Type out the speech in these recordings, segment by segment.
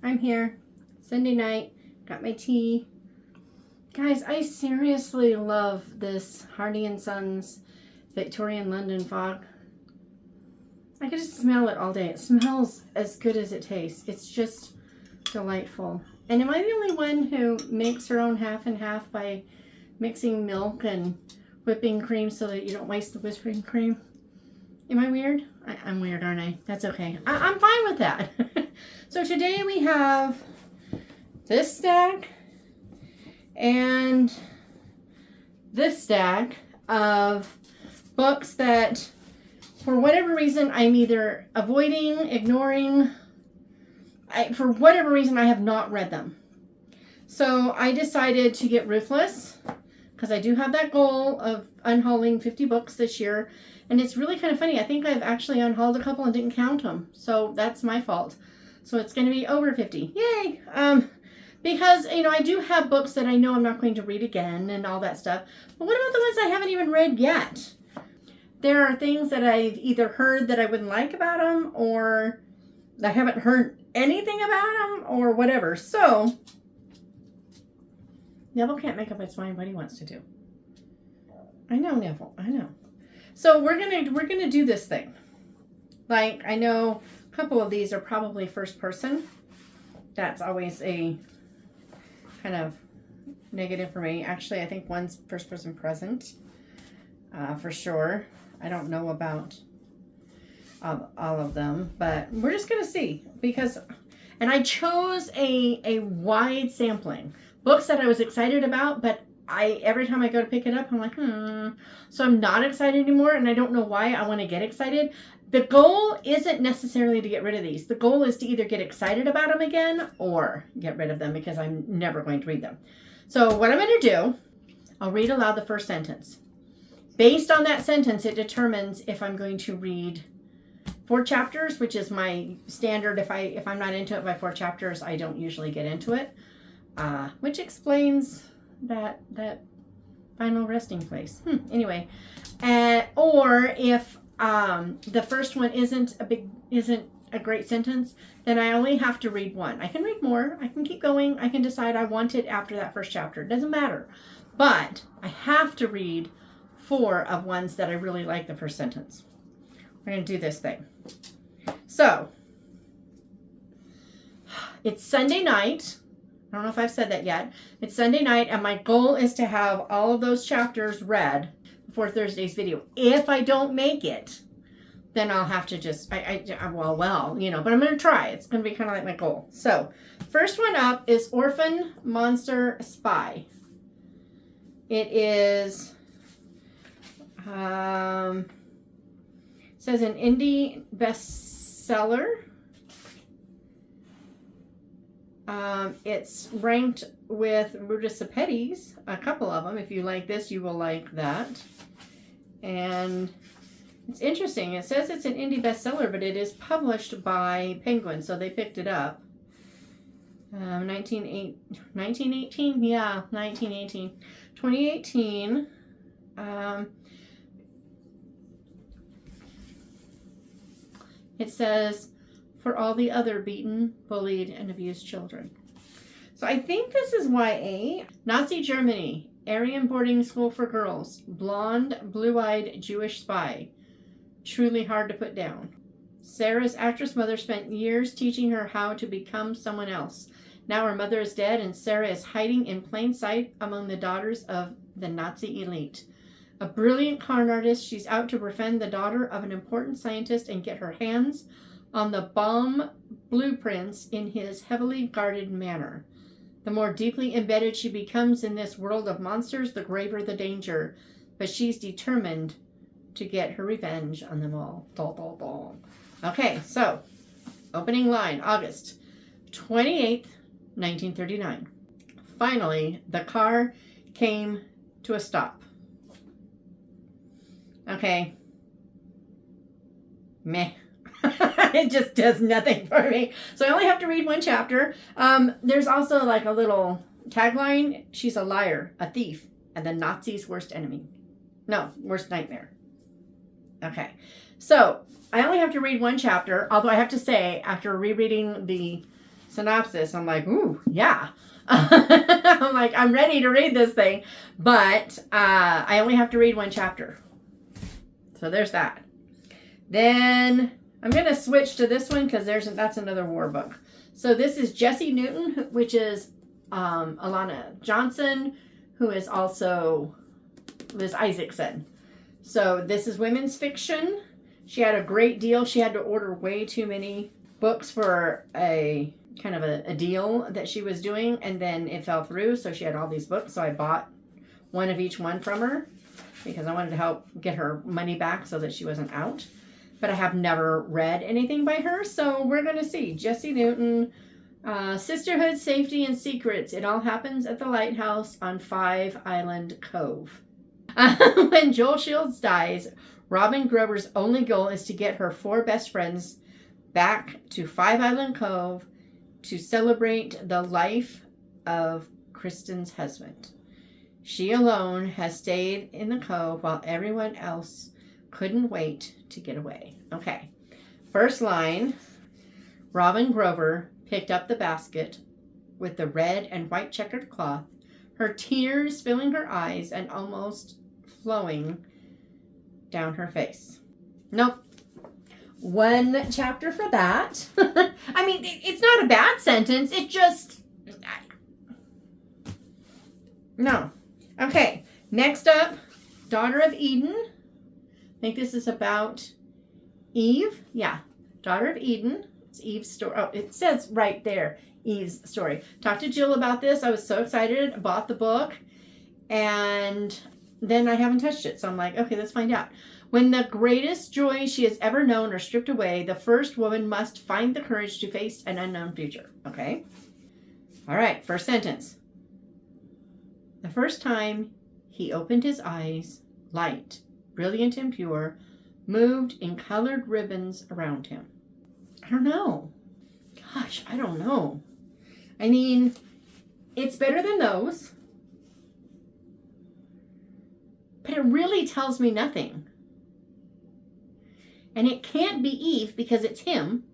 I'm here. Sunday night. Got my tea. Guys, I seriously love this Hardy & Sons Victorian London fog. I could just smell it all day. It smells as good as it tastes. It's just delightful. And am I the only one who makes her own half and half by mixing milk and whipping cream so that you don't waste the whipping cream? Am I weird? I'm weird, aren't I? That's okay. I'm fine with that. So today we have this stack and this stack of books that, for whatever reason, I'm either avoiding, ignoring. For whatever reason, I have not read them. So I decided to get ruthless because I do have that goal of unhauling 50 books this year. And it's really kind of funny. I think I've actually unhauled a couple and didn't count them. So that's my fault. So it's going to be over 50. Yay! Because, you know, I do have books that I know I'm not going to read again and all that stuff. But what about the ones I haven't even read yet? There are things that I've either heard that I wouldn't like about them, or I haven't heard anything about them, or whatever. So, Neville can't make up his mind what he wants to do. I know, Neville. I know. So we're gonna do this thing. Like, I know a couple of these are probably first person. That's always a kind of negative for me. Actually, I think one's first person present, for sure. I don't know about all of them, but we're just gonna see, because, and I chose a wide sampling. Books that I was excited about, but every time I go to pick it up, I'm like, So I'm not excited anymore, and I don't know why I want to get excited. The goal isn't necessarily to get rid of these. The goal is to either get excited about them again or get rid of them, because I'm never going to read them. So what I'm going to do, I'll read aloud the first sentence. Based on that sentence, it determines if I'm going to read 4 chapters, which is my standard. If I'm not into it by 4 chapters, I don't usually get into it, which explains that final resting place. Anyway, or if the first one isn't a great sentence, then I only have to read 1. I can read more. I can keep going. I can decide I want it after that first chapter. It doesn't matter. But I have to read 4 of ones that I really like the first sentence. We're going to do this thing. So, it's Sunday night. I don't know if I've said that yet. It's Sunday night, and my goal is to have all of those chapters read before Thursday's video. If I don't make it, then I'll have to just, well, you know, but I'm going to try. It's going to be kind of like my goal. So, first one up is Orphan Monster Spy. It is, says an indie bestseller. It's ranked with Rudicepedes, a couple of them. If you like this, you will like that. And it's interesting. It says it's an indie bestseller, but it is published by Penguin, so they picked it up. 1918? Yeah, 1918. 2018. It says, for all the other beaten, bullied, and abused children. So I think this is YA. Nazi Germany, Aryan boarding school for girls, blonde, blue-eyed Jewish spy. Truly hard to put down. Sarah's actress mother spent years teaching her how to become someone else. Now her mother is dead, and Sarah is hiding in plain sight among the daughters of the Nazi elite. A brilliant con artist, she's out to befriend the daughter of an important scientist and get her hands on the bomb blueprints in his heavily guarded manor. The more deeply embedded she becomes in this world of monsters, the graver the danger. But she's determined to get her revenge on them all. Okay, so, opening line, August 28th, 1939. Finally, the car came to a stop. Okay. Meh. It just does nothing for me. So I only have to read 1 chapter. There's also like a little tagline. She's a liar, a thief, and the Nazis' worst enemy. No, worst nightmare. Okay. So I only have to read 1 chapter, although I have to say, after rereading the synopsis, I'm like, ooh, yeah. I'm like, I'm ready to read this thing. But I only have to read one chapter. So there's that. Then I'm going to switch to this one because that's another war book. So this is Jessie Newton, which is Alana Johnson, who is also Liz Isaacson. So this is women's fiction. She had a great deal. She had to order way too many books for a kind of a deal that she was doing, and then it fell through. So she had all these books. So I bought one of each one from her because I wanted to help get her money back so that she wasn't out. But I have never read anything by her. So we're going to see. Jessie Newton, Sisterhood, Safety, and Secrets. It all happens at the lighthouse on 5 Island Cove. When Joel Shields dies, Robin Grover's only goal is to get her 4 best friends back to 5 Island Cove to celebrate the life of Kristen's husband. She alone has stayed in the cove while everyone else couldn't wait to get away. Okay. First line, Robin Grover picked up the basket with the red and white checkered cloth, her tears filling her eyes and almost flowing down her face. Nope. One chapter for that. I mean, it's not a bad sentence. It just... No. Okay. Next up, Daughter of Eden. I think this is about Eve. Yeah. Daughter of Eden. It's Eve's story. Oh, it says right there, Eve's story. Talked to Jill about this. I was so excited. Bought the book. And then I haven't touched it. So I'm like, okay, let's find out. When the greatest joy she has ever known are stripped away, the first woman must find the courage to face an unknown future. Okay? All right, first sentence. The first time he opened his eyes, light, brilliant and pure, moved in colored ribbons around him. I don't know. Gosh, I don't know. I mean, it's better than those. But it really tells me nothing. And it can't be Eve because it's him.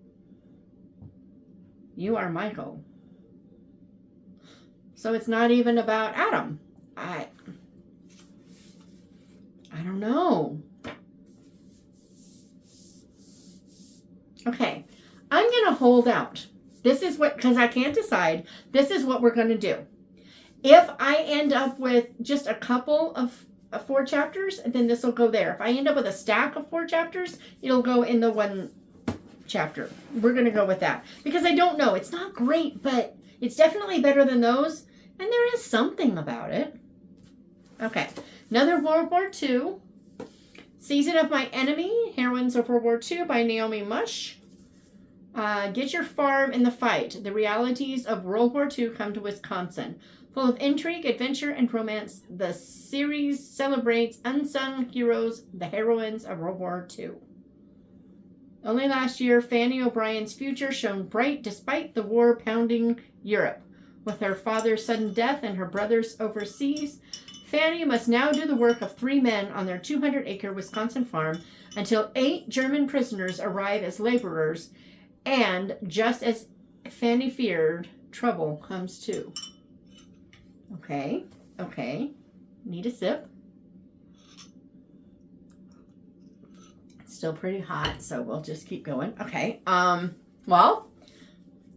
You are Michael. So it's not even about Adam. I don't know. Okay. I'm going to hold out. This is what, because I can't decide. This is what we're going to do. If I end up with just a couple of 4 chapters, and then this will go there. If I end up with a stack of 4 chapters, it'll go in the 1 chapter. We're going to go with that. Because I don't know. It's not great, but it's definitely better than those. And there is something about it. Okay. Another World War II. Season of My Enemy. Heroines of World War II by Naomi Mush. Get Your Farm in the Fight. The realities of World War II come to Wisconsin. Full of intrigue, adventure, and romance, the series celebrates unsung heroes, the heroines of World War II. Only last year, Fanny O'Brien's future shone bright despite the war pounding Europe. With her father's sudden death and her brothers overseas, Fanny must now do the work of 3 men on their 200-acre Wisconsin farm until 8 German prisoners arrive as laborers, and just as Fanny feared, trouble comes too. Okay. Need a sip. It's still pretty hot, so we'll just keep going. Okay. Well,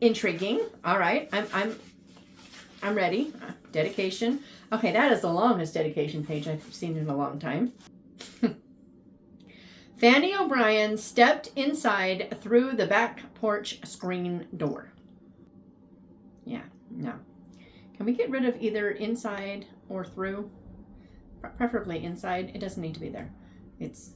intriguing. All right. I'm ready. Dedication. Okay, that is the longest dedication page I've seen in a long time. Fanny O'Brien stepped inside through the back porch screen door. Yeah, no. Can we get rid of either inside or through? Preferably inside. It doesn't need to be there. It's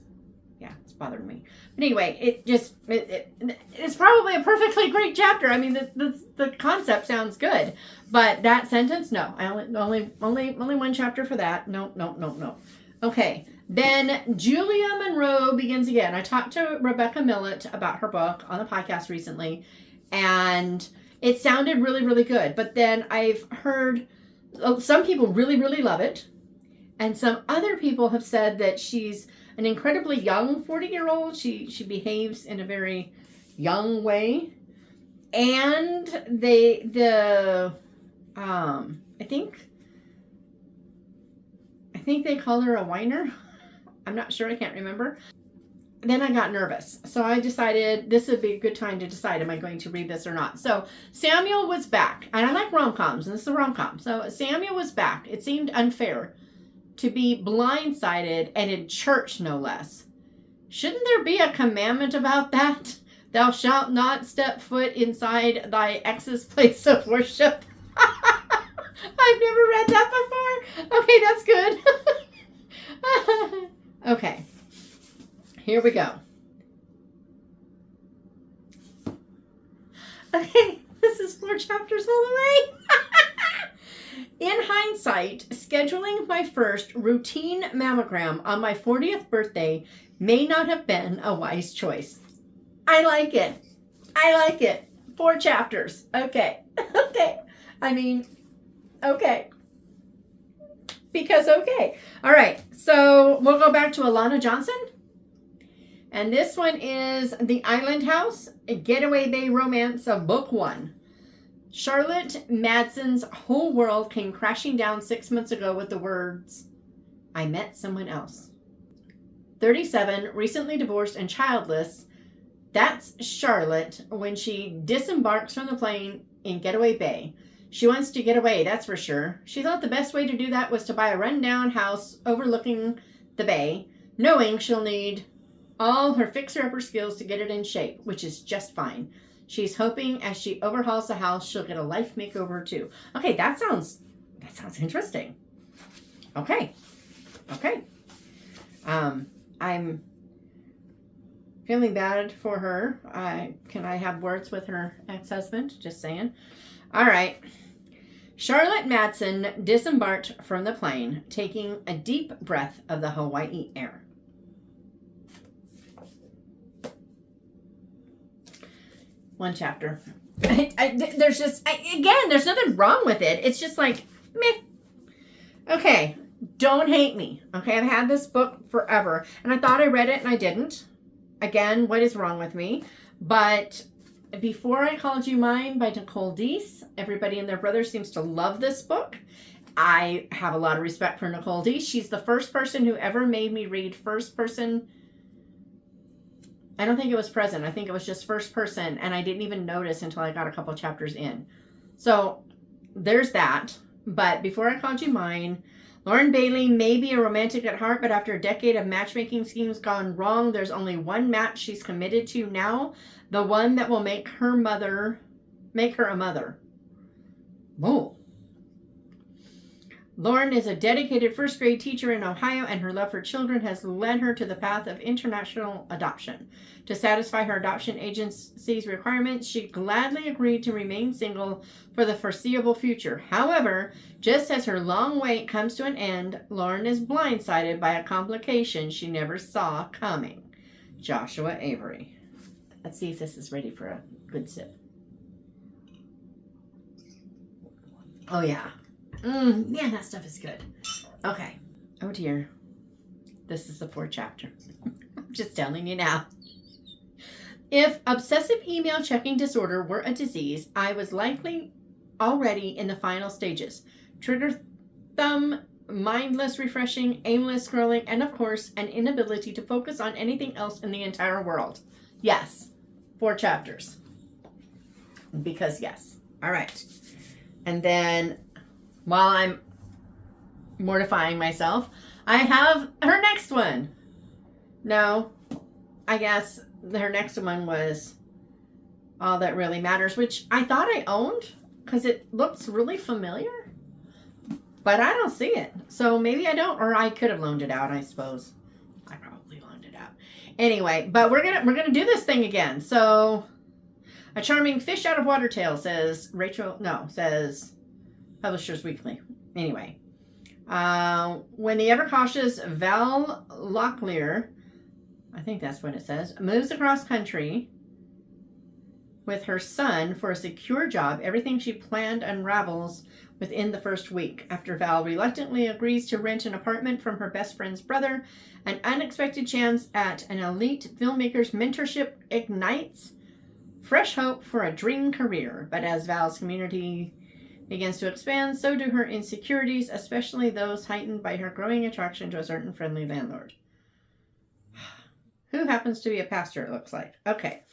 bothering me. But anyway, it's probably a perfectly great chapter. I mean, the concept sounds good. But that sentence, no. I only 1 chapter for that. No. Okay. Then Julia Monroe begins again. I talked to Rebecca Millett about her book on the podcast recently, and it sounded really, really good. But then I've heard some people really, really love it. And some other people have said that she's an incredibly young 40-year-old. She behaves in a very young way. And I think they call her a whiner. I'm not sure. I can't remember. Then I got nervous. So I decided this would be a good time to decide, am I going to read this or not? So Samuel was back. And I like rom-coms, and this is a rom-com. So Samuel was back. It seemed unfair to be blindsided, and in church, no less. Shouldn't there be a commandment about that? Thou shalt not step foot inside thy ex's place of worship. I've never read that before. Okay, that's good. Okay. Here we go. Okay, this is 4 chapters all the way. In hindsight, scheduling my first routine mammogram on my 40th birthday may not have been a wise choice. I like it. 4 chapters. Okay. Okay. I mean, okay. Because okay. All right. So we'll go back to Alana Johnson. And this one is The Island House, a Getaway Bay Romance of Book 1. Charlotte Madson's whole world came crashing down 6 months ago with the words, I met someone else. 37, recently divorced and childless. That's Charlotte when she disembarks from the plane in Getaway Bay. She wants to get away, that's for sure. She thought the best way to do that was to buy a rundown house overlooking the bay, knowing she'll need all her fixer-upper skills to get it in shape, which is just fine. She's hoping as she overhauls the house, she'll get a life makeover too. Okay, that sounds interesting. Okay. I'm feeling bad for her. Can I have words with her ex-husband? Just saying. All right. Charlotte Madson disembarked from the plane, taking a deep breath of the Hawaii air. One chapter. There's nothing wrong with it. It's just like, meh. Okay, don't hate me. Okay, I've had this book forever, and I thought I read it, and I didn't. Again, what is wrong with me? But Before I Called You Mine by Nicole Deese, everybody and their brother seems to love this book. I have a lot of respect for Nicole Deese. She's the first person who ever made me read first person. I don't think it was present. I think it was just first person, and I didn't even notice until I got a couple chapters in. So there's that. But Before I Called You Mine, Lauren Bailey may be a romantic at heart, but after a decade of matchmaking schemes gone wrong, there's only one match she's committed to now, the one that will make her a mother. Whoa. Lauren is a dedicated first grade teacher in Ohio, and her love for children has led her to the path of international adoption. To satisfy her adoption agency's requirements, she gladly agreed to remain single for the foreseeable future. However, just as her long wait comes to an end, Lauren is blindsided by a complication she never saw coming. Joshua Avery. Let's see if this is ready for a good sip. Oh, yeah. Yeah, that stuff is good. Okay. Oh, dear. This is the 4th chapter. I'm just telling you now. If obsessive email checking disorder were a disease, I was likely already in the final stages. Trigger thumb, mindless refreshing, aimless scrolling, and of course, an inability to focus on anything else in the entire world. Yes. 4 chapters. Because yes. All right. And then, while I'm mortifying myself, I have her next one. No, I guess her next one was All That Really Matters, which I thought I owned because it looks really familiar, but I don't see it. So maybe I don't, or I could have loaned it out, I suppose. I probably loaned it out. Anyway, but we're gonna do this thing again. So, a charming fish out of water tale, says Publishers Weekly. Anyway, when the ever-cautious Val Locklear, I think that's what it says, moves across country with her son for a secure job, everything she planned unravels within the first week. After Val reluctantly agrees to rent an apartment from her best friend's brother, an unexpected chance at an elite filmmaker's mentorship ignites fresh hope for a dream career. But as Val's community begins to expand, so do her insecurities, especially those heightened by her growing attraction to a certain friendly landlord. Who happens to be a pastor, it looks like. Okay.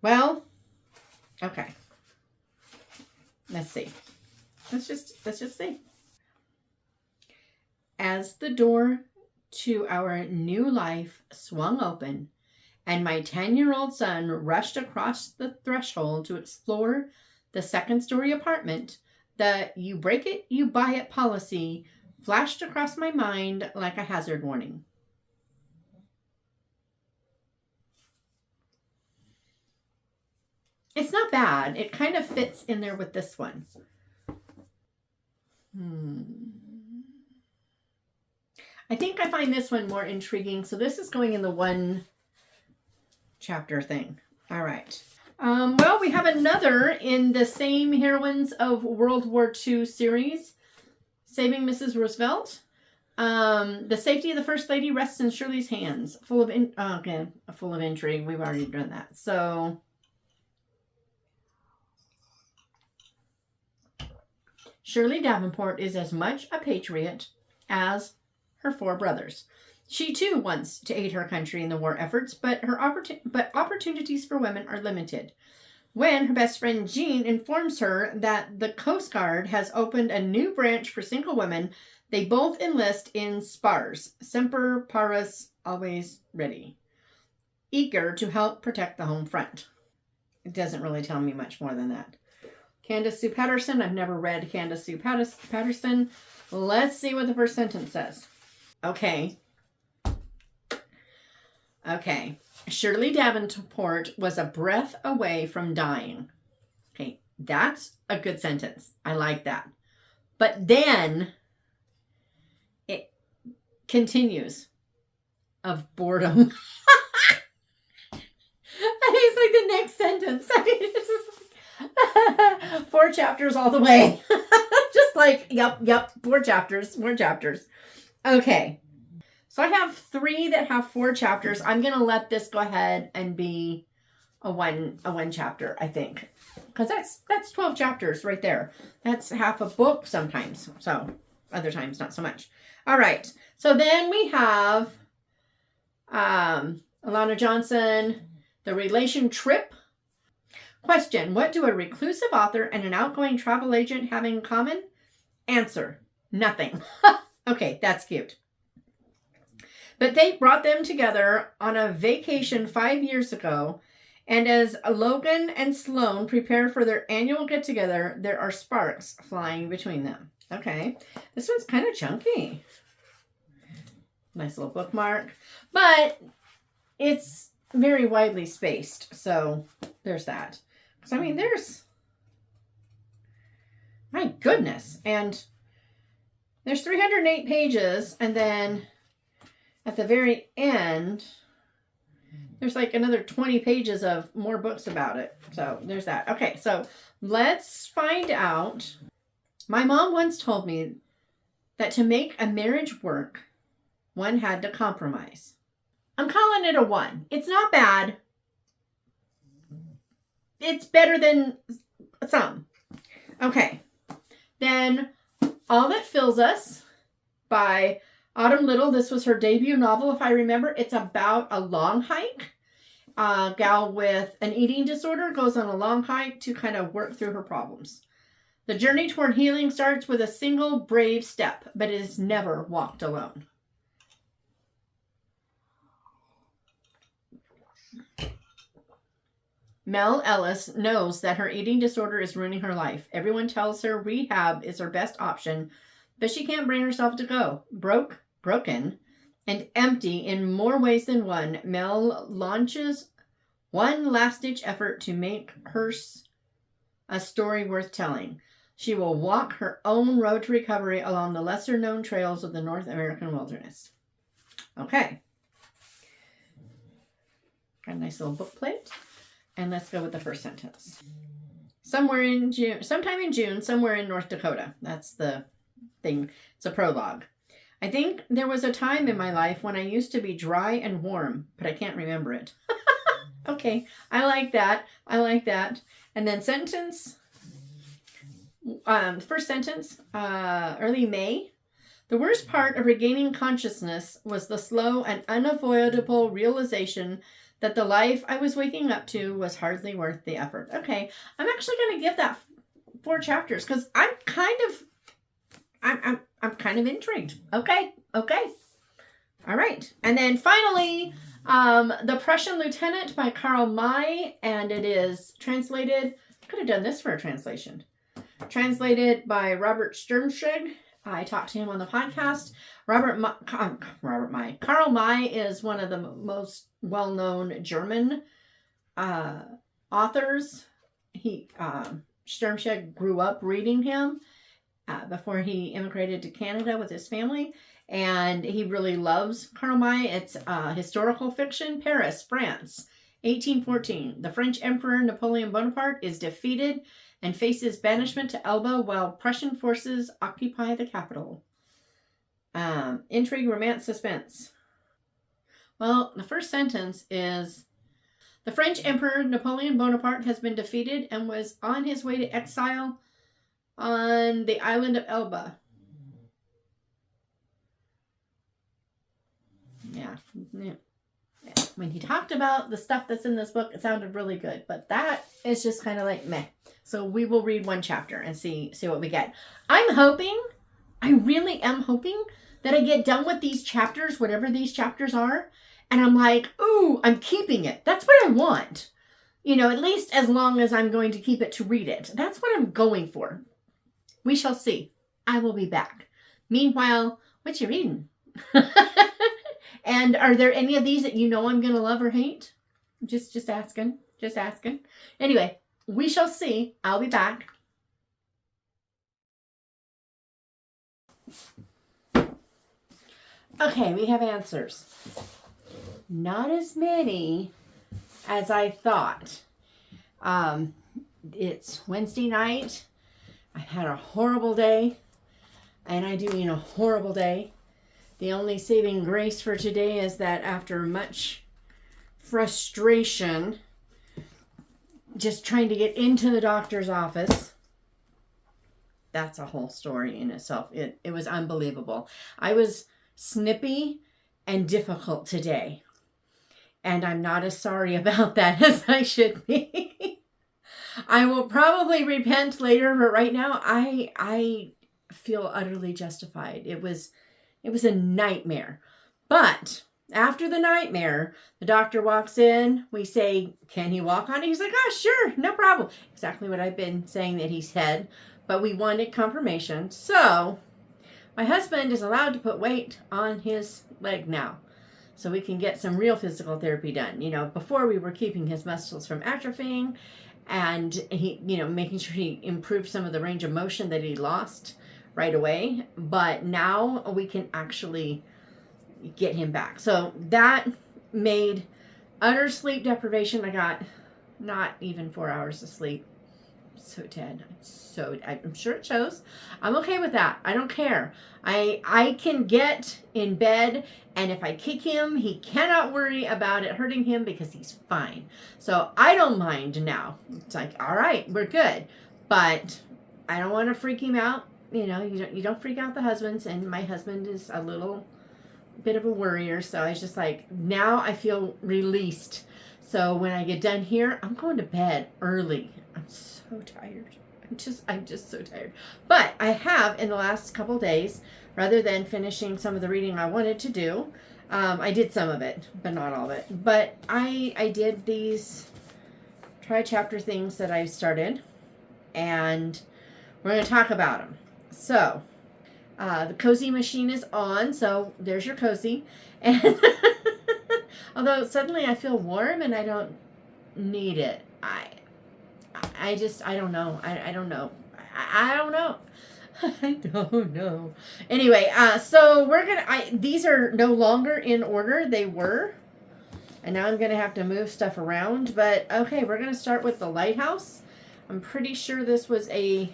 Well, okay. Let's see. Let's just see. As the door to our new life swung open, and my 10-year-old son rushed across the threshold to explore the second-story apartment, the "you break it, you buy it" policy flashed across my mind like a hazard warning. It's not bad. It kind of fits in there with this one. I think I find this one more intriguing. So this is going in the one chapter thing. All right. Well, we have another in the same Heroines of World War II series, Saving Mrs. Roosevelt. The safety of the First Lady rests in Shirley's hands. Full of intrigue. We've already done that. So Shirley Davenport is as much a patriot as her four brothers. She too wants to aid her country in the war efforts, but opportunities for women are limited. When her best friend Jean informs her that the Coast Guard has opened a new branch for single women, they both enlist in SPARS, Semper Paras, always ready, eager to help protect the home front. It doesn't really tell me much more than that. Candace Sue Patterson. I've never read Candace Sue Patterson. Let's see what the first sentence says. Okay. Shirley Davenport was a breath away from dying. Okay, that's a good sentence. I like that. But then it continues of boredom. And it's like the next sentence. I mean, it's just 4 chapters all the way. Just like, yep, 4 chapters. Okay. So I have 3 that have 4 chapters. I'm going to let this go ahead and be a one chapter, I think. Because that's 12 chapters right there. That's half a book sometimes. So other times, not so much. All right. So then we have Alana Johnson, The Relation Trip. Question: what do a reclusive author and an outgoing travel agent have in common? Answer: nothing. Okay, that's cute. But they brought them together on a vacation 5 years ago, and as Logan and Sloane prepare for their annual get-together, there are sparks flying between them. Okay, this one's kind of chunky. Nice little bookmark, but it's very widely spaced, so there's that. So, I mean, my goodness, and there's 308 pages, and then at the very end, there's like another 20 pages of more books about it. So there's that. Okay, so let's find out. My mom once told me that to make a marriage work, one had to compromise. I'm calling it a 1. It's not bad. It's better than some. Okay. Then All That Fills Us by Autumn Little. This was her debut novel, if I remember. It's about a long hike. A gal with an eating disorder goes on a long hike to kind of work through her problems. The journey toward healing starts with a single brave step, but it is never walked alone. Mel Ellis knows that her eating disorder is ruining her life. Everyone tells her rehab is her best option, but she can't bring herself to go. Broken, and empty in more ways than one, Mel launches one last-ditch effort to make hers a story worth telling. She will walk her own road to recovery along the lesser-known trails of the North American wilderness. Okay. Got a nice little book plate. And let's go with the first sentence. Sometime in June, somewhere in North Dakota. That's the thing. It's a prologue. I think there was a time in my life when I used to be dry and warm, but I can't remember it. Okay, I like that. I like that. And then sentence, first sentence, early May. The worst part of regaining consciousness was the slow and unavoidable realization that the life I was waking up to was hardly worth the effort. Okay, I'm actually going to give that 4 chapters because I'm kind of intrigued. Okay. All right. And then finally, The Prussian Lieutenant by Karl May, and it is translated, could have done this for a translation. Translated by Robert Stermscheg. I talked to him on the podcast. Karl May is one of the most well-known German authors. Stermscheg grew up reading him before he immigrated to Canada with his family, and he really loves Karl May. It's historical fiction. Paris, France, 1814. The French Emperor Napoleon Bonaparte is defeated and faces banishment to Elba while Prussian forces occupy the capital. Intrigue, romance, suspense. Well, the first sentence is, the French Emperor Napoleon Bonaparte has been defeated and was on his way to exile on the island of Elba. Yeah. When he talked about the stuff that's in this book, it sounded really good, but that is just kind of like meh. So we will read 1 chapter and see what we get. I really am hoping that I get done with these chapters, whatever these chapters are, and I'm like, ooh, I'm keeping it. That's what I want. At least as long as I'm going to keep it to read it. That's what I'm going for. We shall see. I will be back. Meanwhile, what you reading? And are there any of these that I'm going to love or hate? Just asking. Just asking. Anyway, we shall see. I'll be back. Okay, we have answers. Not as many as I thought. It's Wednesday night. I've had a horrible day. And I do mean a horrible day. The only saving grace for today is that after much frustration, just trying to get into the doctor's office, that's a whole story in itself. It was unbelievable. I was snippy and difficult today. And I'm not as sorry about that as I should be. I will probably repent later, but right now I feel utterly justified. It was a nightmare. But after the nightmare, the doctor walks in. We say, can he walk on it? He's like, oh, sure, no problem. Exactly what I've been saying that he said. But we wanted confirmation. So my husband is allowed to put weight on his leg now. So we can get some real physical therapy done. Before we were keeping his muscles from atrophying and he, making sure he improved some of the range of motion that he lost right away. But now we can actually get him back. So that made utter sleep deprivation. I got not even 4 hours of sleep. So dead. I'm sure it shows. I'm okay with that. I don't care. I can get in bed, and if I kick him, he cannot worry about it hurting him because he's fine. So I don't mind now. It's like, all right, we're good. But I don't want to freak him out. You don't freak out the husbands, and my husband is a little bit of a worrier. So I was just like, now I feel released. So when I get done here, I'm going to bed early. I'm so tired. I'm just so tired. But I have, in the last couple days, rather than finishing some of the reading I wanted to do, I did some of it, but not all of it. But I did these tri-chapter things that I started, and we're going to talk about them. So, the cozy machine is on, so there's your cozy. And although suddenly I feel warm and I don't need it. I don't know. I don't know. I don't know. I don't know. Anyway, so these are no longer in order. They were. And now I'm going to have to move stuff around. But, okay, we're going to start with the lighthouse. I'm pretty sure this was I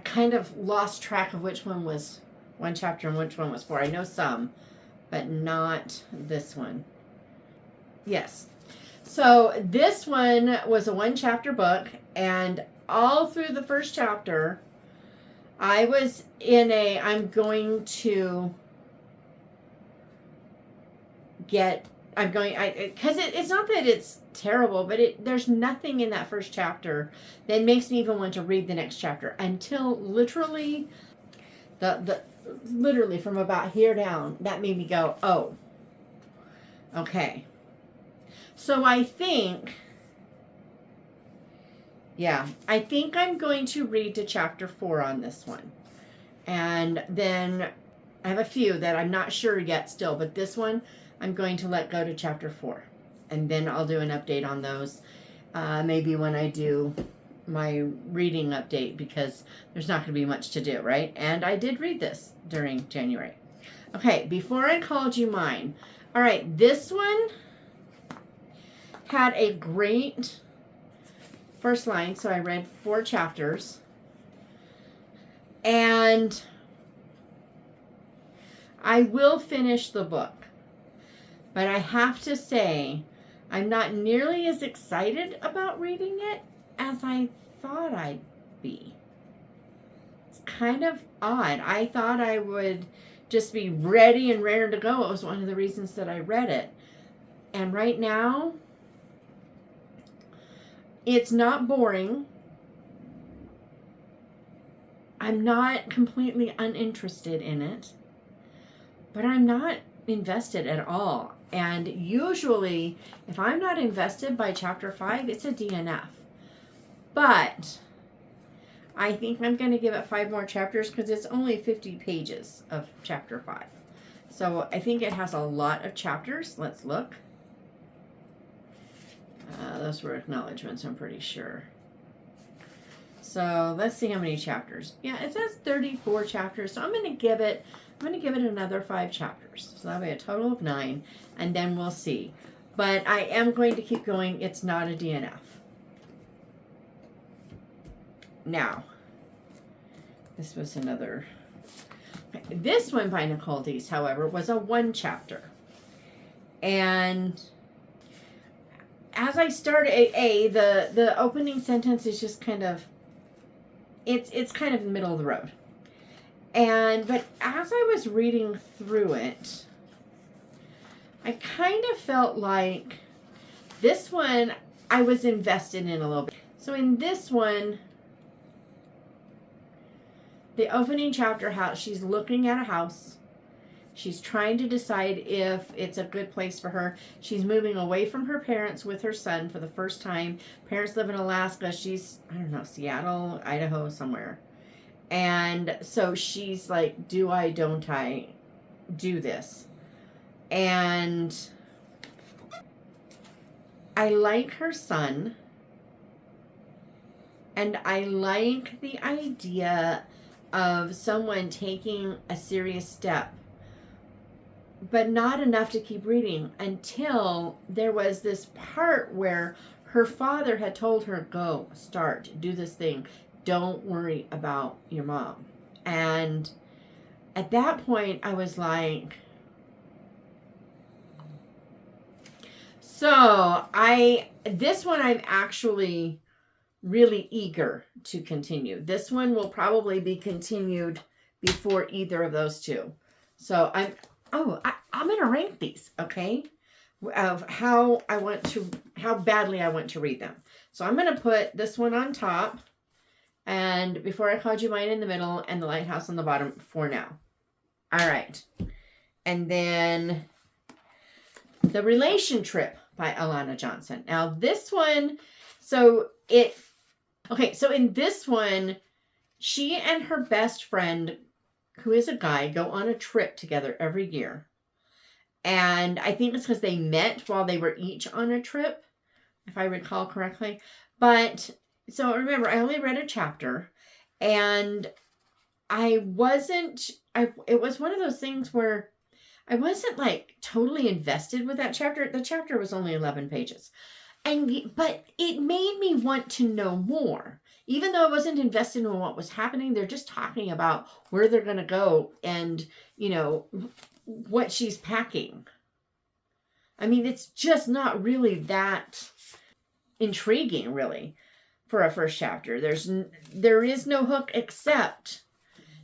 kind of lost track of which one was 1 chapter and which one was 4. I know some, but not this one. Yes. So this one was a 1-chapter book, and all through the first chapter, I was in a, I'm going to get, I'm going, because it's not that it's terrible, but there's nothing in that first chapter that makes me even want to read the next chapter until literally literally from about here down, that made me go, oh, okay. So I think I'm going to read to chapter 4 on this one. And then I have a few that I'm not sure yet still, but this one I'm going to let go to chapter 4. And then I'll do an update on those maybe when I do my reading update, because there's not going to be much to do, right? And I did read this during January. Okay, Before I Called You Mine. All right, this one had a great first line, so I read 4 chapters. And I will finish the book. But I have to say, I'm not nearly as excited about reading it as I thought I'd be. It's kind of odd. I thought I would just be ready and raring to go. It was one of the reasons that I read it. And right now, it's not boring. I'm not completely uninterested in it, but I'm not invested at all. And usually, if I'm not invested by chapter 5, it's a DNF. But I think I'm going to give it 5 more chapters because it's only 50 pages of chapter 5. So I think it has a lot of chapters. Let's look. Those were acknowledgments, I'm pretty sure. So let's see how many chapters. Yeah, it says 34 chapters. So I'm going to give it another 5 chapters. So that'll be a total of 9, and then we'll see. But I am going to keep going. It's not a DNF. Now, this was another. This one by Nicole Deese, however, was a 1 chapter. And as I started, the opening sentence is just kind of, it's kind of in the middle of the road. But as I was reading through it, I kind of felt like this one I was invested in a little bit. So in this one, the opening chapter, she's looking at a house. She's trying to decide if it's a good place for her. She's moving away from her parents with her son for the first time. Parents live in Alaska. She's, I don't know, Seattle, Idaho, somewhere. And so she's like, do I, don't I do this? And I like her son. And I like the idea of someone taking a serious step, but not enough to keep reading, until there was this part where her father had told her, go, start, do this thing. Don't worry about your mom. And at that point, I was like, so this one I'm actually really eager to continue. This one will probably be continued before either of those two. So I'm going to rank these, okay, of how badly I want to read them. So I'm going to put this one on top, and Before I Called You Mine in the middle, and The Lighthouse on the bottom for now. All right. And then The Relation Trip by Alana Johnson. Now this one, so in this one, she and her best friend, who is a guy, go on a trip together every year. And I think it's because they met while they were each on a trip, if I recall correctly. But, so remember, I only read a chapter, and it was one of those things where I wasn't like totally invested with that chapter. The chapter was only 11 pages. But it made me want to know more. Even though I wasn't invested in what was happening, they're just talking about where they're going to go and, what she's packing. I mean, it's just not really that intriguing, really, for a first chapter. There is no hook, except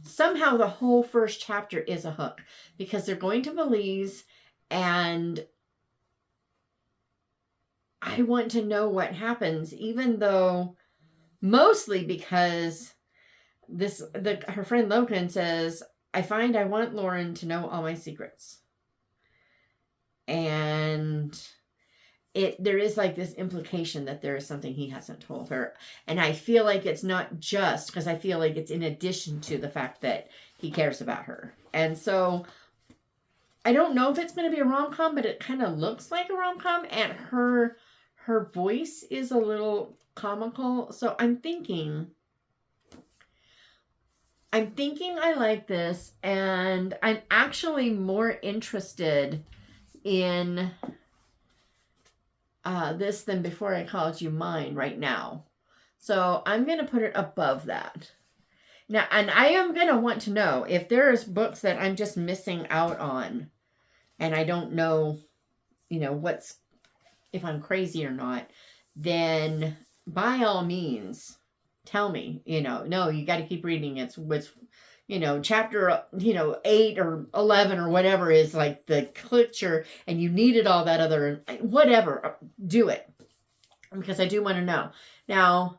somehow the whole first chapter is a hook, because they're going to Belize, and I want to know what happens, even though mostly because her friend Logan says, I want Lauren to know all my secrets. And there is like this implication that there is something he hasn't told her. And I feel like it's not just because I feel like it's in addition to the fact that he cares about her. And so I don't know if it's going to be a rom-com, but it kind of looks like a rom-com, and her voice is a little comical. So I'm thinking I like this, and I'm actually more interested in this than Before I Called You Mine right now. So I'm going to put it above that. Now, and I am going to want to know if there's books that I'm just missing out on, and I don't know, if I'm crazy or not, then by all means, tell me, no, you got to keep reading. It's chapter, 8 or 11 or whatever is like the clicher, and you needed all that other, whatever, do it. Because I do want to know. Now,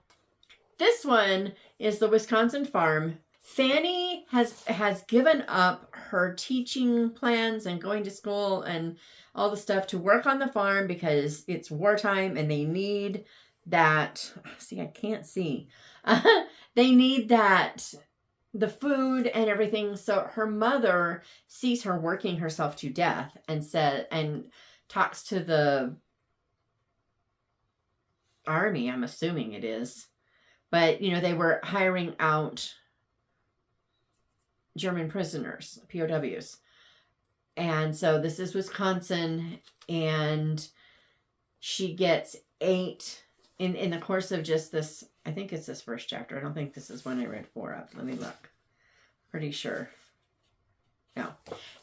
this one is The Wisconsin Farm. Fanny has given up her teaching plans and going to school and all the stuff to work on the farm because it's wartime and they need that. See, I can't see. They need that, the food and everything. So her mother sees her working herself to death and talks to the army, I'm assuming it is. But, they were hiring out German prisoners, POWs. And so this is Wisconsin, and she gets 8 in the course of just this. I think it's this first chapter. I don't think this is one I read 4 of. Let me look. Pretty sure. No.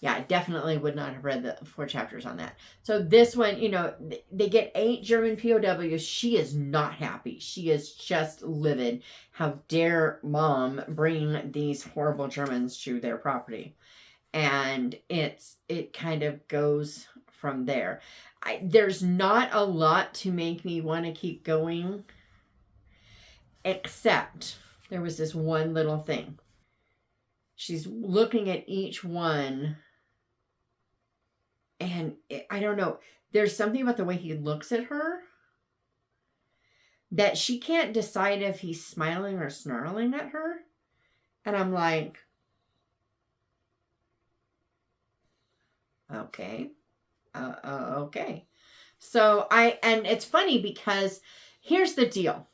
Yeah, I definitely would not have read the 4 chapters on that. So this one, they get 8 German POWs. She is not happy. She is just livid. How dare mom bring these horrible Germans to their property? And it kind of goes from there. There's not a lot to make me want to keep going, except there was this one little thing. She's looking at each one, and I don't know. There's something about the way he looks at her that she can't decide if he's smiling or snarling at her. And I'm like, okay. Okay. So and it's funny because here's the deal.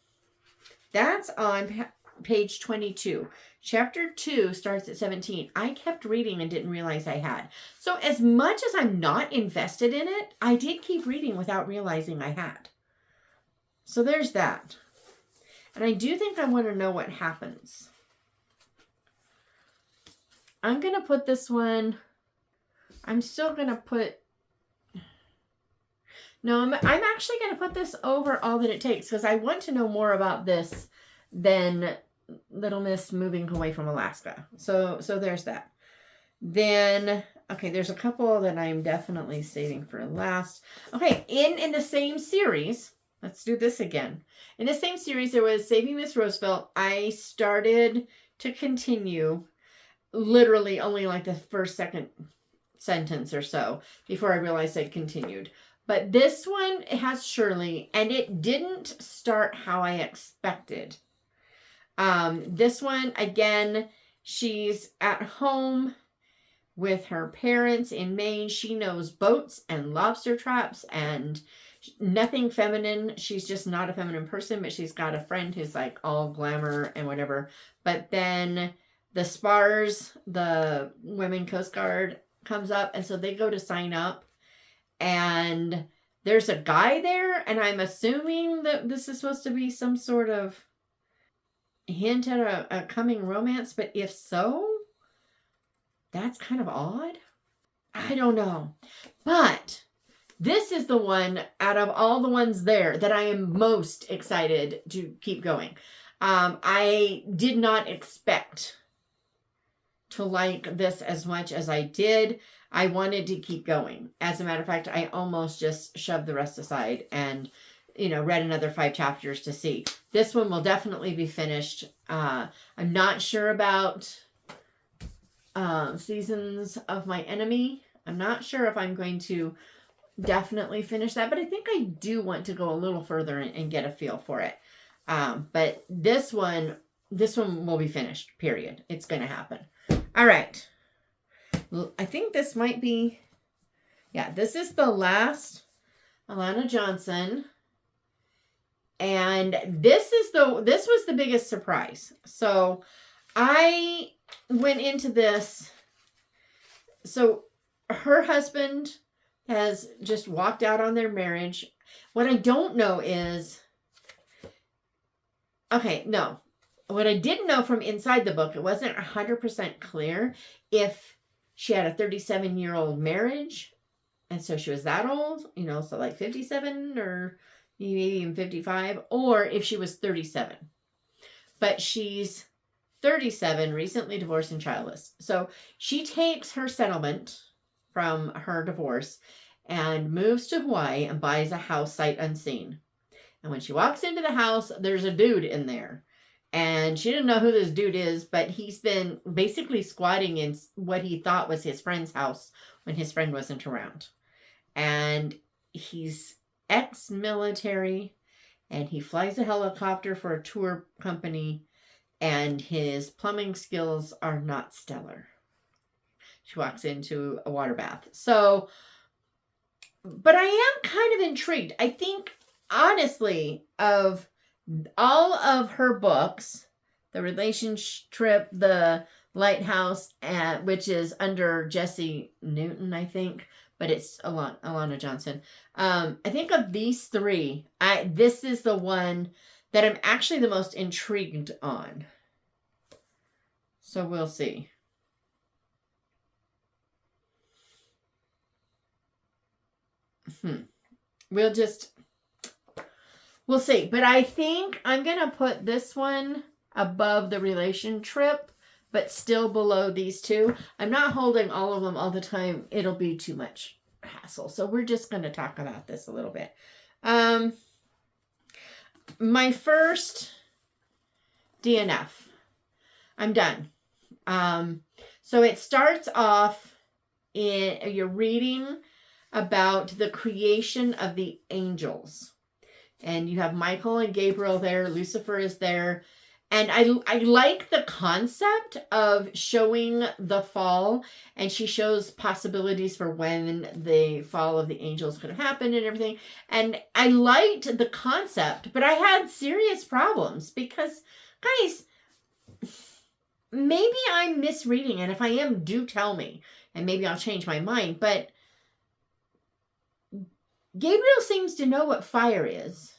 That's on page 22. Chapter 2 starts at 17. I kept reading and didn't realize I had. So as much as I'm not invested in it, I did keep reading without realizing I had. So there's that. And I do think I want to know what happens. I'm going to put this one. I'm still going to put. No, I'm actually going to put this over All That It Takes because I want to know more about this than Little Miss moving away from Alaska. So there's that. Then, okay, there's a couple that I'm definitely saving for last. Okay, in the same series, let's do this again. In the same series, there was Saving Miss Roosevelt. I started to continue literally only like the second sentence or so before I realized I'd continued. But this one has Shirley, and it didn't start how I expected. This one, again, she's at home with her parents in Maine. She knows boats and lobster traps and nothing feminine. She's just not a feminine person, but she's got a friend who's like all glamour and whatever. But then the SPARS, the Women Coast Guard, comes up, and so they go to sign up. And there's a guy there, and I'm assuming that this is supposed to be some sort of hint at a coming romance, but if so, that's kind of odd. I don't know. But This is the one out of all the ones there that I am most excited to keep going. I did not expect to like this as much as I did. I wanted to keep going. As a matter of fact, I almost just shoved the rest aside and, read another 5 chapters to see. This one will definitely be finished. I'm not sure about Seasons of My Enemy. I'm not sure if I'm going to definitely finish that, but I think I do want to go a little further and get a feel for it. But this one will be finished, period. It's going to happen. All right. I think this might be, this is the last Alana Johnson. And this was the biggest surprise. So I went into this. So her husband has just walked out on their marriage. What I don't know is, what I didn't know from inside the book, it wasn't 100% clear if she had a 37-year-old marriage. And so she was that old, so like 57 or maybe even 55, or if she was 37. But she's 37, recently divorced and childless. So she takes her settlement from her divorce and moves to Hawaii and buys a house sight unseen. And when she walks into the house, there's a dude in there. And she didn't know who this dude is, but he's been basically squatting in what he thought was his friend's house when his friend wasn't around. And he's ex-military, and he flies a helicopter for a tour company, and his plumbing skills are not stellar. She walks into a water bath. So, but I am kind of intrigued. I think, honestly, of all of her books, The Relationship, The Lighthouse, which is under Jessie Newton, I think, but it's Alana Johnson. I think of these 3, this is the one that I'm actually the most intrigued on. So we'll see. We'll see. But I think I'm going to put this one above The Relationship, but still below these 2. I'm not holding all of them all the time. It'll be too much hassle. So we're just going to talk about this a little bit. My first DNF. I'm done. So it starts off you're reading about the creation of the angels. And you have Michael and Gabriel there. Lucifer is there. And I like the concept of showing the fall. And she shows possibilities for when the fall of the angels could happen and everything. And I liked the concept. But I had serious problems. Because, guys, maybe I'm misreading. And if I am, do tell me. And maybe I'll change my mind. But Gabriel seems to know what fire is.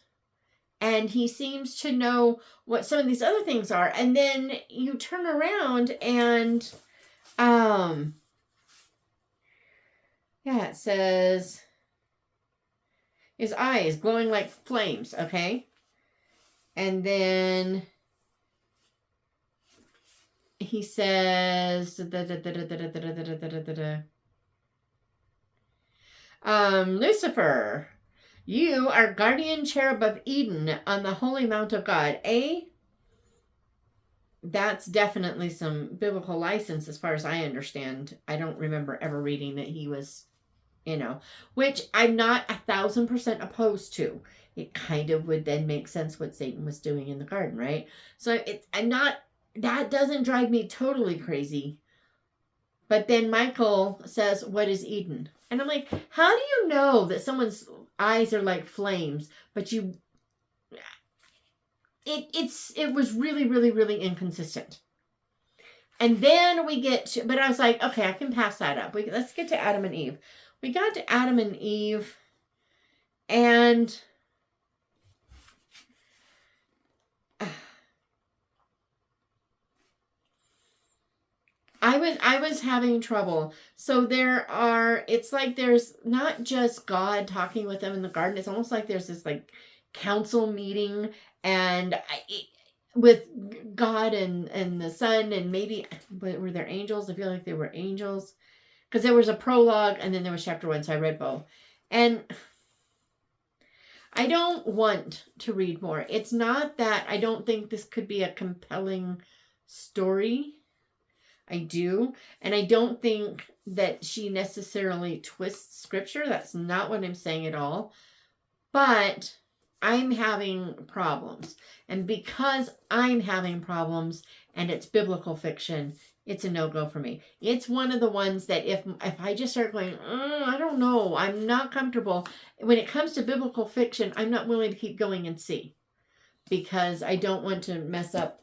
And he seems to know what some of these other things are. And then you turn around and, it says, his eyes glowing like flames, okay? And then he says, Lucifer, you are guardian cherub of Eden on the holy mount of God. That's definitely some biblical license as far as I understand. I don't remember ever reading that he was, which I'm not 1,000% opposed to. It kind of would then make sense what Satan was doing in the garden, right? So that doesn't drive me totally crazy. But then Michael says, what is Eden? And I'm like, how do you know that someone's eyes are like flames, but it was really, really, really inconsistent. And then we get to, but I was like, okay, I can pass that up. Let's get to Adam and Eve. We got to Adam and Eve, and I was having trouble. So it's like there's not just God talking with them in the garden. It's almost like there's this like council meeting and with God and the Son, and maybe were there angels? I feel like there were angels because there was a prologue and then there was chapter 1. So I read both. And I don't want to read more. It's not that I don't think this could be a compelling story. I do. And I don't think that she necessarily twists scripture. That's not what I'm saying at all. But I'm having problems. And because I'm having problems and it's biblical fiction, it's a no-go for me. It's one of the ones that if I just start going, I don't know, I'm not comfortable. When it comes to biblical fiction, I'm not willing to keep going and see. Because I don't want to mess up.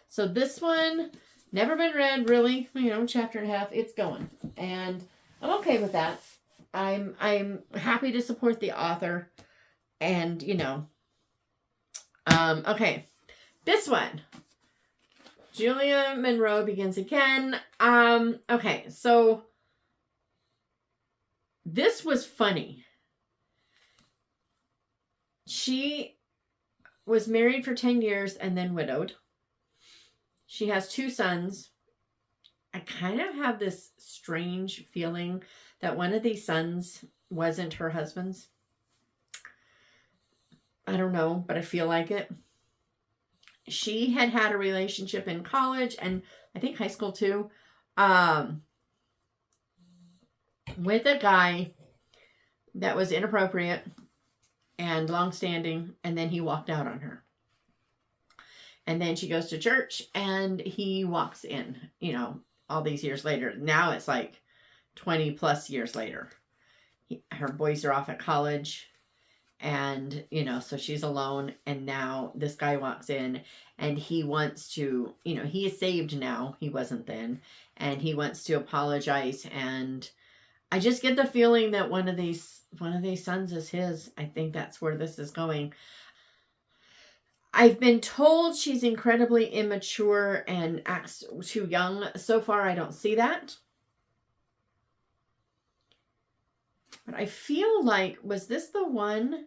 So this one, never been read, really. Chapter and a half, it's going. And I'm okay with that. I'm happy to support the author. And, okay. This one. Julia Monroe Begins Again. Okay, so this was funny. She was married for 10 years and then widowed. She has 2 sons. I kind of have this strange feeling that one of these sons wasn't her husband's. I don't know, but I feel like it. She had a relationship in college and I think high school too, with a guy that was inappropriate and long-standing, and then he walked out on her. And then she goes to church and he walks in, all these years later. Now it's like 20 plus years later. Her boys are off at college. And, so she's alone. And now this guy walks in and he wants to, he is saved now. He wasn't then. And he wants to apologize. And I just get the feeling that one of these sons is his. I think that's where this is going. I've been told she's incredibly immature and acts too young. So far, I don't see that. But I feel like, was this the one?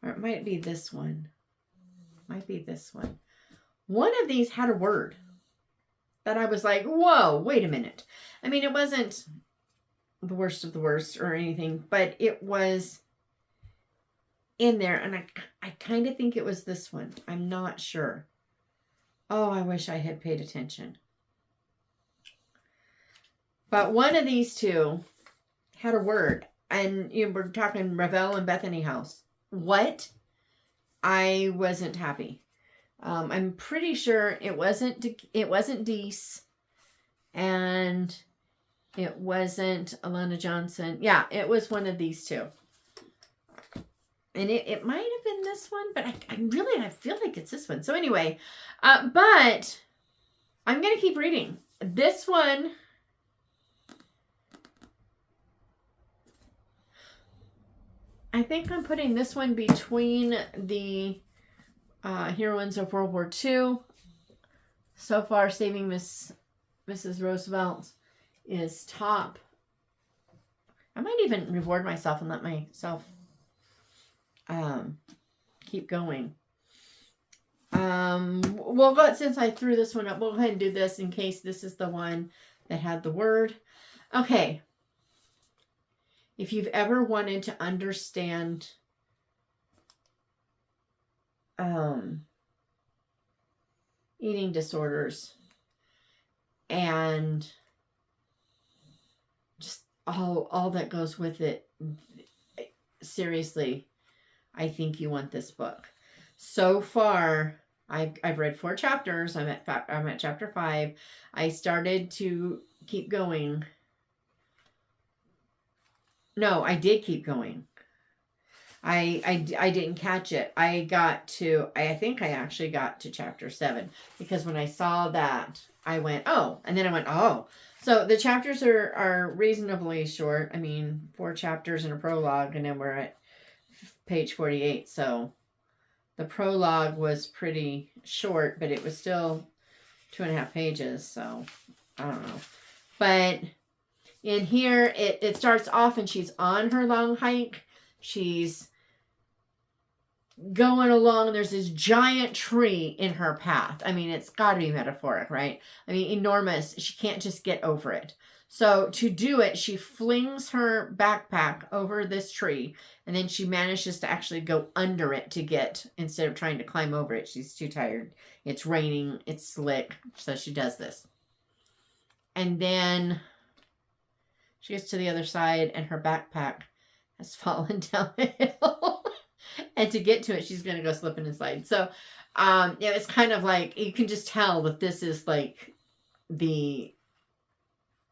Or it might be this one. Might be this one. One of these had a word that I was like, whoa, wait a minute. I mean, it wasn't the worst of the worst or anything, but it was in there. And I kind of think it was this one. I'm not sure. Oh, I wish I had paid attention. But one of these two had a word, and we're talking Ravel and Bethany House. What? I wasn't happy. I'm pretty sure it wasn't Deese, and it wasn't Alana Johnson. Yeah, it was one of these two. And it might have been this one, but I feel like it's this one. So anyway, but I'm going to keep reading. This one, I think I'm putting this one between the heroines of World War II. So far, Saving Mrs. Roosevelt is top. I might even reward myself and let myself keep going. We'll go, since I threw this one up, we'll go ahead and do this in case this is the one that had the word. Okay. If you've ever wanted to understand eating disorders and just all that goes with it, seriously, I think you want this book. So far, I've read 4 chapters. I'm at chapter 5. I started to keep going. No, I did keep going. I didn't catch it. I think I actually got to chapter 7, because when I saw that, I went, oh, and then I went, oh. So the chapters are reasonably short. I mean, 4 chapters and a prologue, and then we're at page 48. So the prologue was pretty short, but it was still 2.5 pages, so I don't know. But in here, it starts off and she's on her long hike. She's going along. There's this giant tree in her path. I mean, it's got to be metaphoric, right? I mean, enormous. She can't just get over it. So to do it, she flings her backpack over this tree, and then she manages to actually go under it to get, instead of trying to climb over it. She's too tired. It's raining. It's slick. So she does this. And then she gets to the other side, and her backpack has fallen down the hill. And to get to it, she's going to go slipping and slide. So it's kind of like, you can just tell that this is like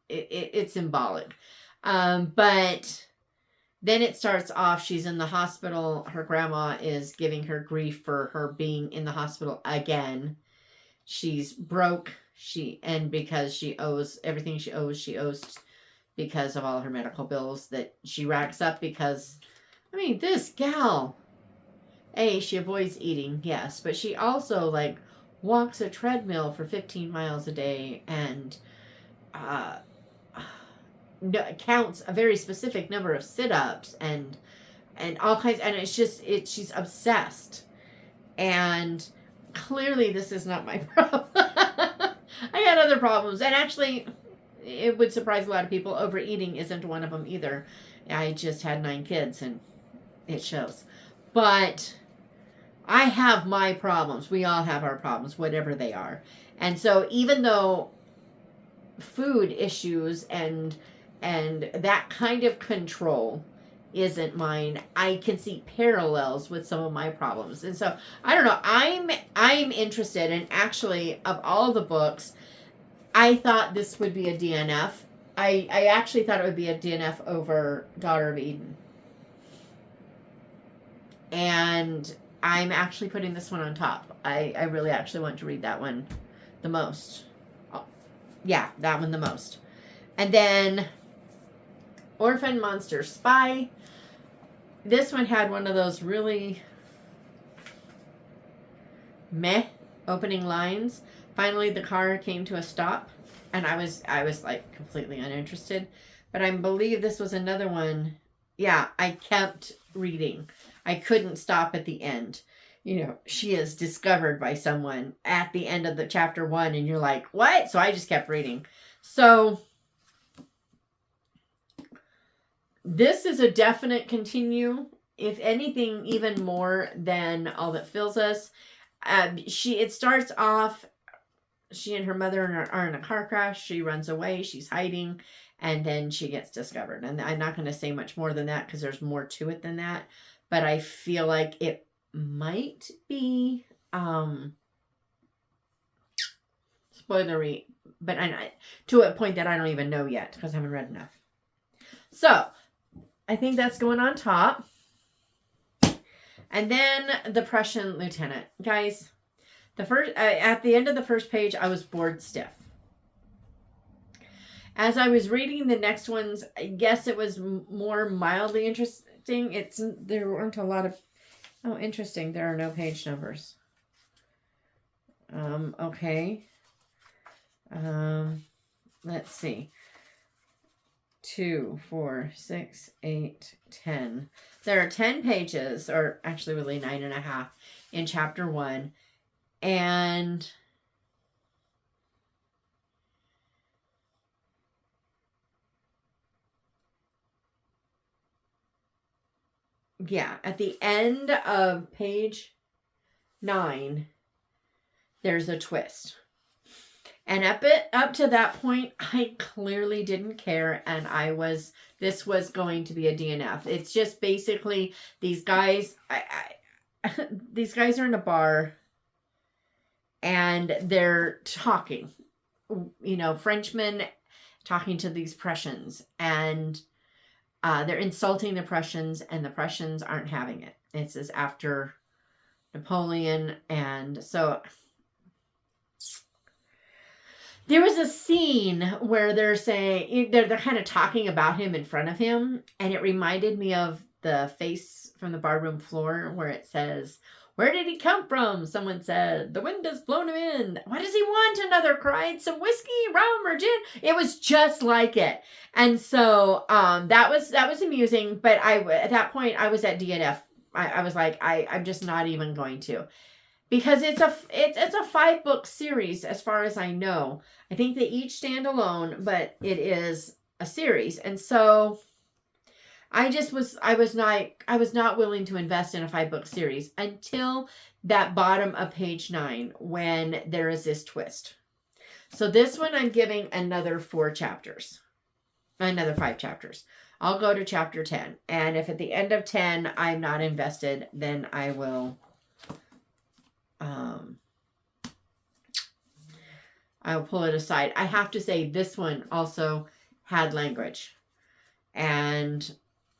it's symbolic. But then it starts off, she's in the hospital. Her grandma is giving her grief for her being in the hospital again. She's broke. And because she owes everything she owes because of all her medical bills that she racks up, because, I mean, this gal, she avoids eating, yes, but she also, like, walks a treadmill for 15 miles a day and counts a very specific number of sit-ups and all kinds, and it's just, she's obsessed. And clearly this is not my problem. I had other problems, and actually it would surprise a lot of people. Overeating isn't one of them either. I just had 9 kids, and it shows. But I have my problems. We all have our problems, whatever they are. And so even though food issues and that kind of control isn't mine, I can see parallels with some of my problems. And so I don't know, I'm interested, and actually of all the books, I thought this would be a DNF. I actually thought it would be a DNF over Daughter of Eden. And I'm actually putting this one on top. I really actually want to read that one the most. Oh, yeah, that one the most. And then Orphan Monster Spy. This one had one of those really meh opening lines. Finally, the car came to a stop, and I was like completely uninterested. But I believe this was another one. Yeah, I kept reading. I couldn't stop at the end. You know, she is discovered by someone at the end of the chapter 1, and you're like, what? So I just kept reading. So this is a definite continue. If anything, even more than All That Fills Us. It starts off, she and her mother are in a car crash. She runs away. She's hiding. And then she gets discovered. And I'm not going to say much more than that because there's more to it than that. But I feel like it might be spoilery. But to a point that I don't even know yet because I haven't read enough. So I think that's going on top. And then the Prussian lieutenant. Guys, at the end of the first page, I was bored stiff. As I was reading the next ones, I guess it was more mildly interesting. There weren't a lot of... Oh, interesting. There are no page numbers. Okay. Let's see. 2, 4, 6, 8, 10. There are 10 pages, or actually really 9.5 in chapter 1. And yeah, at the end of page 9, there's a twist. And up to that point, I clearly didn't care, and this was going to be a DNF. It's just basically these guys, these guys are in a bar, and they're talking, Frenchmen talking to these Prussians, and they're insulting the Prussians, and the Prussians aren't having it. This is after Napoleon, and so there was a scene where they're saying, they're kind of talking about him in front of him, and it reminded me of the face from the barroom floor where it says, Where did he come from? Someone said, the wind has blown him in. What does he want? Another cried, some whiskey, rum, or gin. It was just like it. And so that was amusing. But at that point, I was at DNF. I was like, I'm just not even going to. Because it's a 5-book series as far as I know. I think they each stand alone, but it is a series. And so I was not willing to invest in a 5-book series until that bottom of page 9 when there is this twist. So this one I'm giving another 4 chapters. Another 5 chapters. I'll go to chapter 10. And if at the end of 10 I'm not invested, then I will I'll pull it aside. I have to say this one also had language. And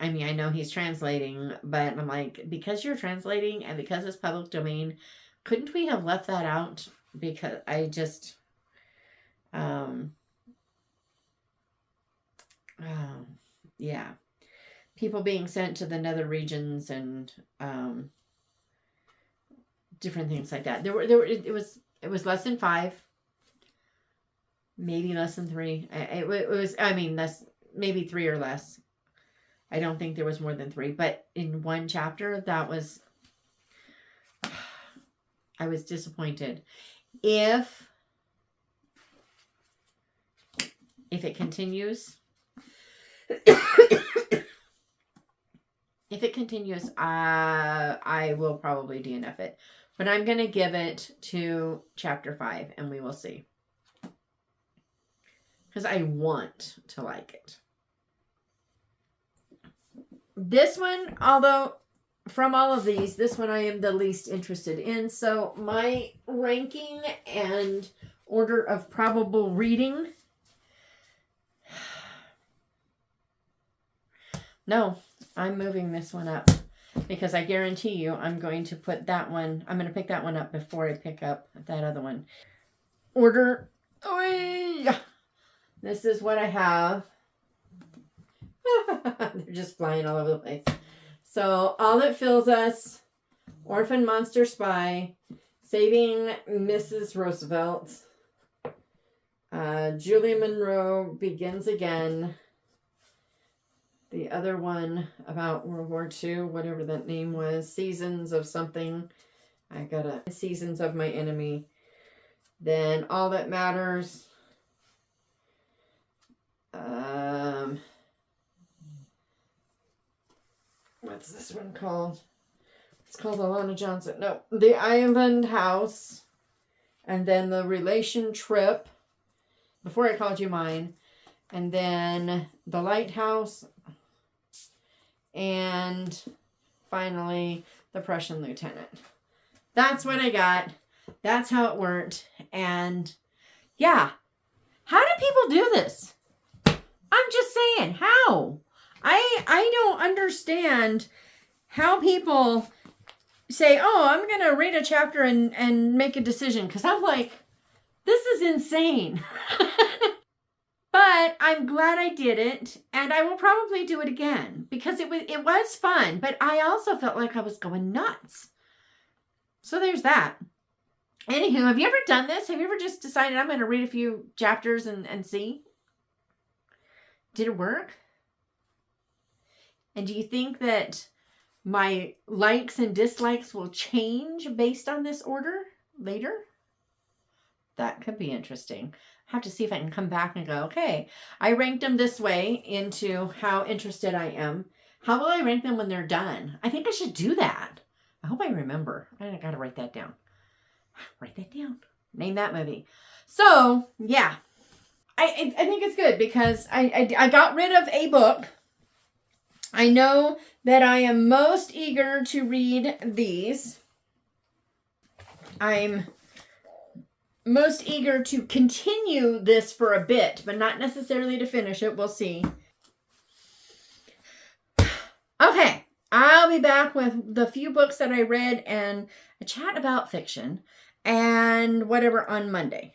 I mean, I know he's translating, but I'm like, because you're translating and because it's public domain, couldn't we have left that out? Because I just, yeah, people being sent to the nether regions and different things like that. It was less than 5, maybe less than 3. It was, I mean, maybe 3 or less. I don't think there was more than 3, but in one chapter, I was disappointed. If it continues, I will probably DNF it, but I'm going to give it to chapter 5 and we will see. Because I want to like it. This one, although from all of these, this one I am the least interested in. So my ranking and order of probable reading. No, I'm moving this one up because I guarantee you I'm going to put that one, I'm going to pick that one up before I pick up that other one. Order. Oh, this is what I have. They're just flying all over the place. So, All That Fills Us, Orphan Monster Spy, Saving Mrs. Roosevelt, Julia Monroe Begins Again, the other one about World War II, whatever that name was, Seasons of something. I got Seasons of My Enemy. Then All That Matters. What's this one called? It's called Alana Johnson. No, The Island House. And then The Relation Trip. Before I Called You Mine. And then The Lighthouse. And finally, The Prussian Lieutenant. That's what I got. That's how it worked. And yeah. How do people do this? I'm just saying, how? I don't understand how people say, oh, I'm going to read a chapter and make a decision. Because I'm like, this is insane. But I'm glad I did it. And I will probably do it again. Because it was fun. But I also felt like I was going nuts. So there's that. Anywho, have you ever done this? Have you ever just decided I'm going to read a few chapters and see? Did it work? And do you think that my likes and dislikes will change based on this order later? That could be interesting. I have to see if I can come back and go, okay, I ranked them this way into how interested I am. How will I rank them when they're done? I think I should do that. I hope I remember. I got to write that down. Write that down. Name that movie. So, yeah. I think it's good because I got rid of a book. I know that I am most eager to read these. I'm most eager to continue this for a bit, but not necessarily to finish it. We'll see. Okay, I'll be back with the few books that I read and a chat about fiction and whatever on Monday.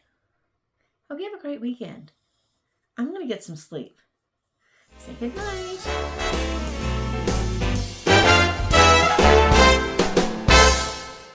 Hope you have a great weekend. I'm going to get some sleep. Say good night.